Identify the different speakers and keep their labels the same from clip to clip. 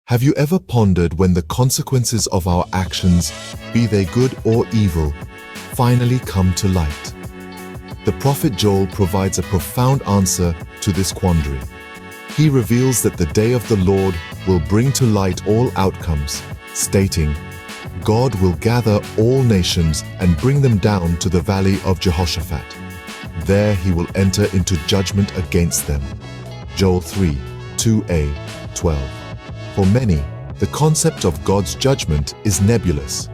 Speaker 1: Have you ever pondered when the consequences of our actions, be they good or evil, finally come to light? The prophet Joel provides a profound answer to this quandary. He reveals that the day of the Lord will bring to light all outcomes, stating, God will gather all nations and bring them down to the valley of Jehoshaphat. There he will enter into judgment against them. Joel 3, 2a, 12. For many, the concept of God's judgment is nebulous.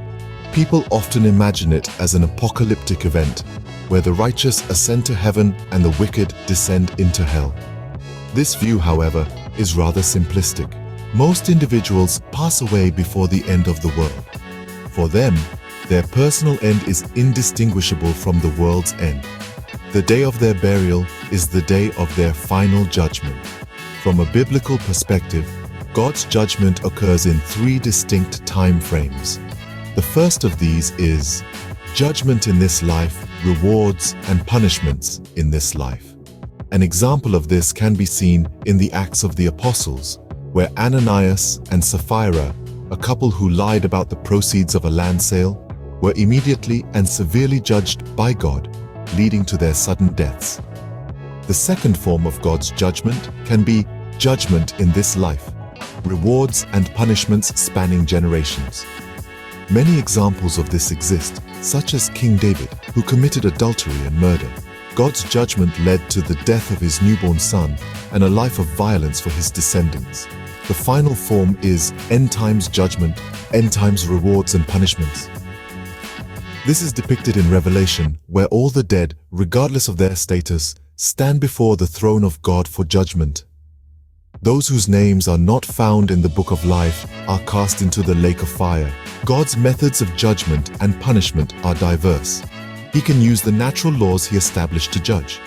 Speaker 1: People often imagine it as an apocalyptic event, where the righteous ascend to heaven and the wicked descend into hell. This view, however, is rather simplistic. Most individuals pass away before the end of the world. For them, their personal end is indistinguishable from the world's end. The day of their burial is the day of their final judgment. From a biblical perspective, God's judgment occurs in three distinct time frames. The first of these is judgment in this life, rewards and punishments in this life. An example of this can be seen in the Acts of the Apostles, where Ananias and Sapphira, a couple who lied about the proceeds of a land sale, were immediately and severely judged by God, leading to their sudden deaths. The second form of God's judgment can be judgment in this life, rewards and punishments spanning generations. Many examples of this exist, such as King David, who committed adultery and murder. God's judgment led to the death of his newborn son and a life of violence for his descendants. The final form is end times judgment, end times rewards and punishments. This is depicted in Revelation, where all the dead, regardless of their status, stand before the throne of God for judgment. Those whose names are not found in the book of life are cast into the lake of fire. God's methods of judgment and punishment are diverse. He can use the natural laws he established to judge.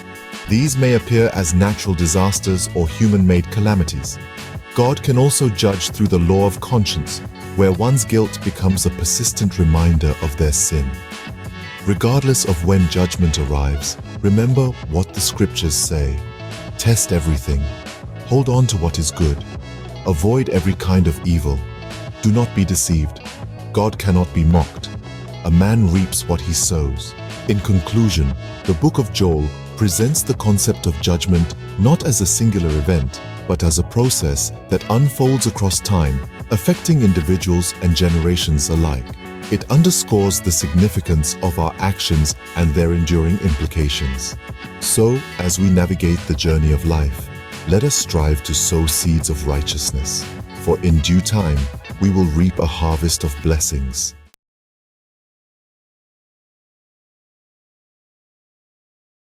Speaker 1: These may appear as natural disasters or human-made calamities. God can also judge through the law of conscience, where one's guilt becomes a persistent reminder of their sin. Regardless of when judgment arrives, remember what the scriptures say. Test everything. Hold on to what is good. Avoid every kind of evil. Do not be deceived. God cannot be mocked. A man reaps what he sows. In conclusion, the book of Joel presents the concept of judgment not as a singular event, but as a process that unfolds across time, affecting individuals and generations alike. It underscores the significance of our actions and their enduring implications. So, as we navigate the journey of life, let us strive to sow seeds of righteousness, for in due time we will reap a harvest of blessings.